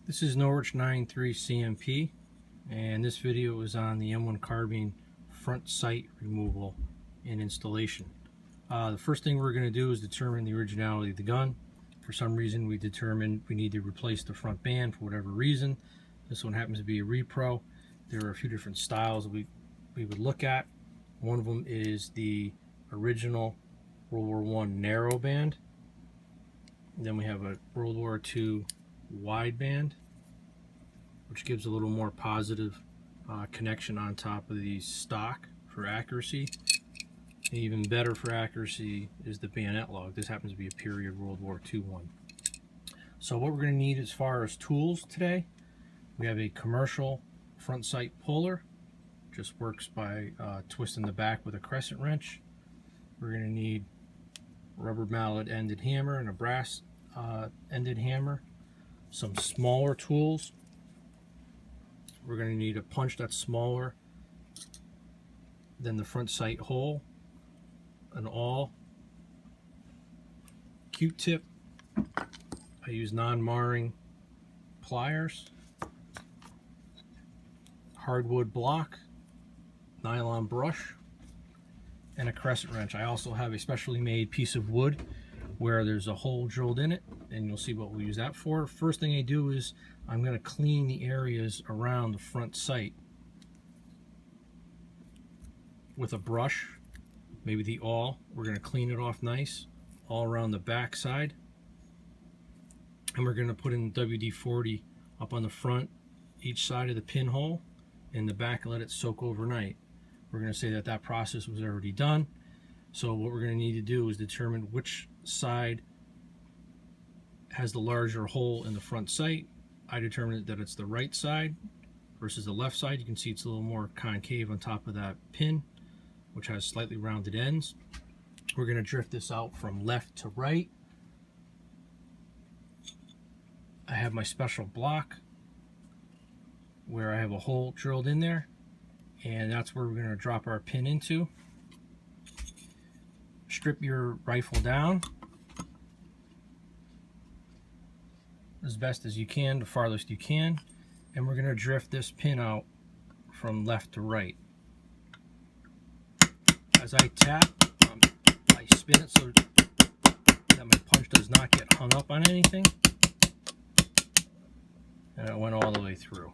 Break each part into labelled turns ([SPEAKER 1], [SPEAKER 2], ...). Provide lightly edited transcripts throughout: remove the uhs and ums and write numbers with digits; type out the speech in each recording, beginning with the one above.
[SPEAKER 1] This is Norwich 93 CMP, and this video is on the M1 Carbine front sight removal and installation. The first thing we're going to do is determine the originality of the gun. For some reason we determined we need to replace the front band for whatever reason. This one happens to be a repro. There are a few different styles we would look at. One of them is the original World War I narrow band. Then we have a World War II wide band, which gives a little more positive connection on top of the stock for accuracy. And even better for accuracy is the bayonet lug. This happens to be a period World War II one. So what we're going to need as far as tools today, we have a commercial front sight puller. Just works by twisting the back with a crescent wrench. We're going to need a rubber mallet ended hammer and a brass ended hammer. Some smaller tools. We're going to need a punch that's smaller than the front sight hole, an awl, Q-tip. I use non-marring pliers, hardwood block, nylon brush, and a crescent wrench. I also have a specially made piece of wood where there's a hole drilled in it, and you'll see what we'll use that for. First thing I do is I'm going to clean the areas around the front sight with a brush, maybe the awl. We're going to clean it off nice all around the back side, and we're going to put in WD-40 up on the front, each side of the pinhole, in the back, and let it soak overnight. We're going to say that that process was already done. So what we're going to need to do is determine which side has the larger hole in the front sight. I determined that it's the right side versus the left side. You can see it's a little more concave on top of that pin, which has slightly rounded ends. We're going to drift this out from left to right. I have my special block where I have a hole drilled in there, and that's where we're going to drop our pin into. Strip your rifle down as best as you can, the farthest you can, and we're going to drift this pin out from left to right. As I tap, I spin it so that my punch does not get hung up on anything, and it went all the way through.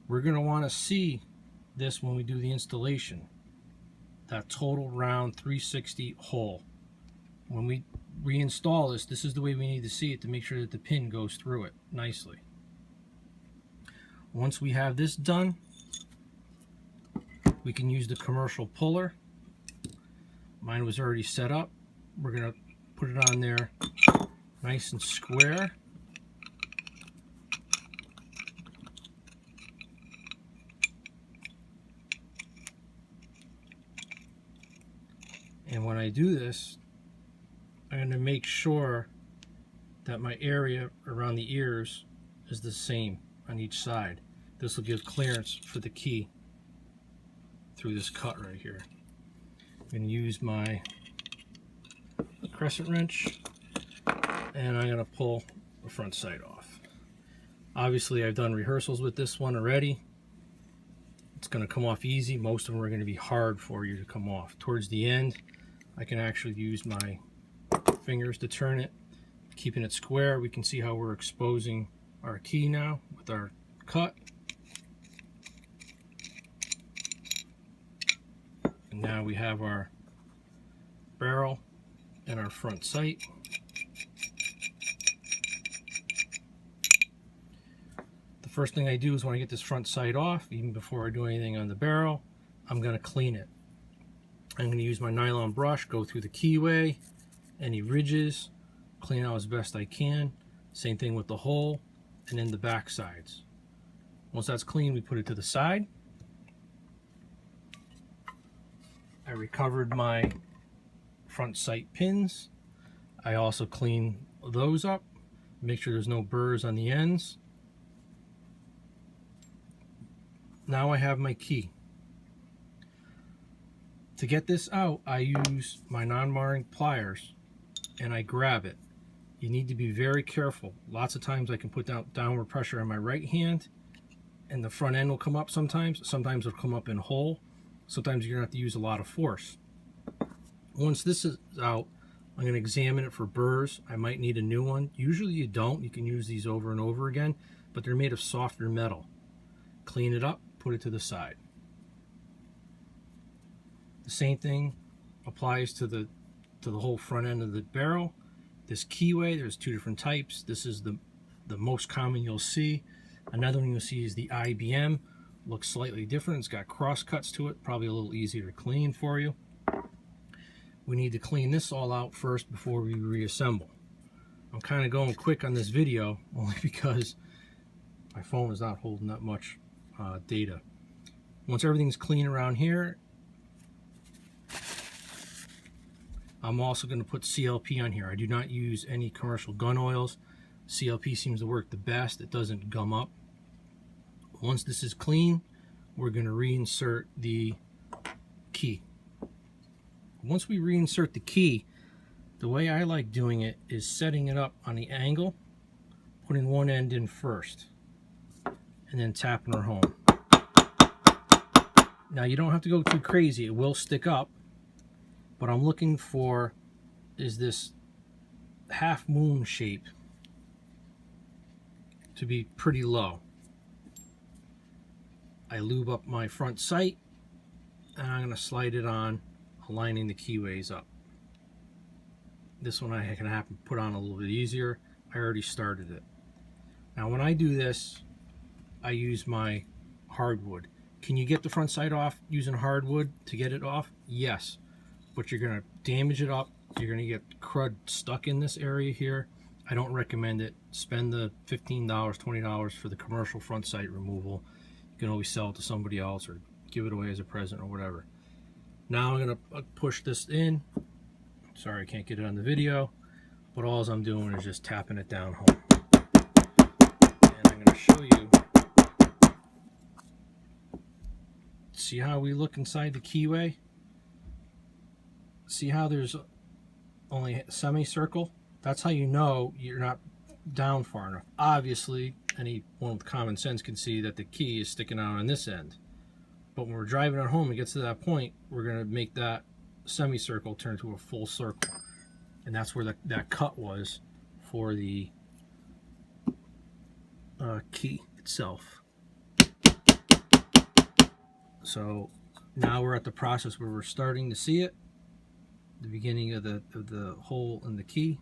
[SPEAKER 1] We're going to want to see this when we do the installation, that total round 360 hole. When we reinstall this, this is the way we need to see it to make sure that the pin goes through it nicely. Once we have this done, we can use the commercial puller. Mine was already set up. We're going to put it on there nice and square. And when I do this, I'm going to make sure that my area around the ears is the same on each side. This will give clearance for the key through this cut right here. I'm going to use my crescent wrench, and I'm going to pull the front sight off. Obviously, I've done rehearsals with this one already. It's going to come off easy. Most of them are going to be hard for you to come off. Towards the end, I can actually use my fingers to turn it, keeping it square. We can see how we're exposing our key now with our cut. And now we have our barrel and our front sight. The first thing I do is when I get this front sight off, even before I do anything on the barrel, I'm going to clean it. I'm going to use my nylon brush, go through the keyway, any ridges, clean out as best I can. Same thing with the hole and then the back sides. Once that's clean, we put it to the side. I recovered my front sight pins. I also clean those up, make sure there's no burrs on the ends. Now I have my key. To get this out, I use my non-marring pliers and I grab it. you need to be very careful. Lots of times I can put downward pressure on my right hand and the front end will come up sometimes. Sometimes it'll come up in whole. Sometimes you're going to have to use a lot of force. Once this is out, I'm going to examine it for burrs. I might need a new one. Usually you don't. You can use these over and over again, but they're made of softer metal. Clean it up, put it to the side. The same thing applies to the whole front end of the barrel. This keyway, there's two different types. This is the most common you'll see. Another one you'll see is the IBM. Looks slightly different. It's got cross cuts to it, probably a little easier to clean for you. We need to clean this all out first before we reassemble. I'm kind of going quick on this video only because my phone is not holding that much data. Once everything's clean around here, I'm also going to put CLP on here. I do not use any commercial gun oils. CLP seems to work the best. It doesn't gum up. Once this is clean, we're going to reinsert the key. Once we reinsert the key, the way I like doing it is setting it up on the angle, putting one end in first, and then tapping her home. Now you don't have to go too crazy. It will stick up. What I'm looking for is this half moon shape to be pretty low. I lube up my front sight and I'm going to slide it on, aligning the keyways up. This one I can have to put on a little bit easier. I already started it. Now when I do this, I use my hardwood. Can you get the front sight off using hardwood to get it off? Yes. But you're going to damage it up. You're going to get crud stuck in this area here. I don't recommend it. Spend the $15, $20 for the commercial front sight removal. You can always sell it to somebody else or give it away as a present or whatever. Now I'm going to push this in. Sorry I can't get it on the video, but all I'm doing is just tapping it down home. And I'm going to show you. See how we look inside the keyway? See how there's only a semicircle? That's how you know you're not down far enough. Obviously, anyone with common sense can see that the key is sticking out on this end. But when we're driving it home and gets to that point, we're going to make that semicircle turn to a full circle. And that's where that cut was for the key itself. So now we're at the process where we're starting to see it. The beginning of the hole in the key.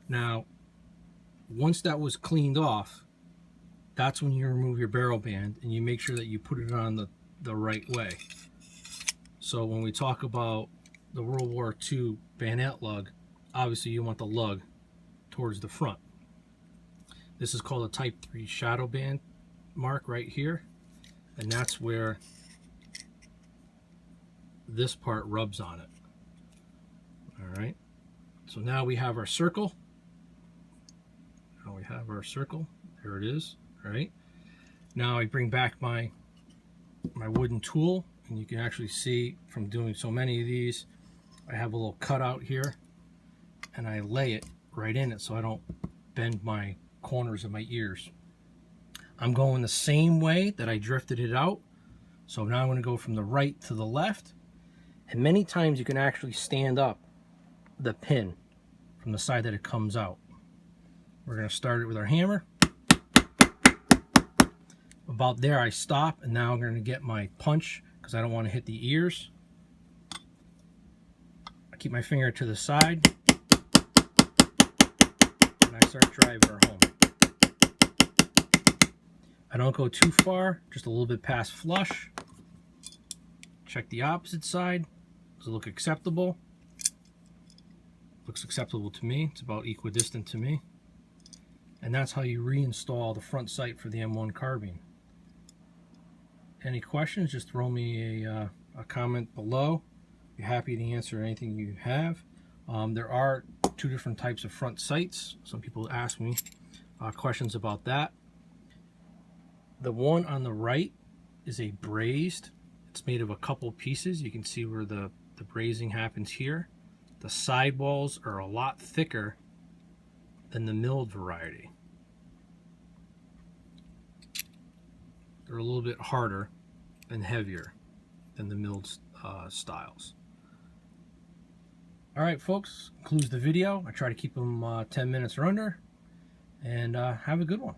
[SPEAKER 1] Now, once that was cleaned off, that's when you remove your barrel band and you make sure that you put it on the right way. So when we talk about the World War II bayonet lug, obviously you want the lug towards the front. This is called a Type 3 shadow band mark right here, and that's where this part rubs on it. All right, so now we have our circle. Now we have our circle. There it is. All right, now I bring back my wooden tool, and you can actually see from doing so many of these, I have a little cutout here, and I lay it right in it so I don't bend my corners of my ears. I'm going the same way that I drifted it out. So now I'm going to go from the right to the left, and many times you can actually stand up the pin from the side that it comes out. We're going to start it with our hammer. About there I stop, and now I'm going to get my punch because I don't want to hit the ears. I keep my finger to the side and I start driving her home. I don't go too far, just a little bit past flush. Check the opposite side. Does it look acceptable? Looks acceptable to me. It's about equidistant to me. And that's how you reinstall the front sight for the M1 carbine. Any questions, just throw me a comment below. Be happy to answer anything you have. There are two different types of front sights. Some people ask me questions about that. The one on the right is a brazed. It's made of a couple pieces. You can see where the brazing happens here. The sidewalls are a lot thicker than the milled variety. They're a little bit harder and heavier than the milled styles. Alright folks, concludes the video. I try to keep them 10 minutes or under, and have a good one.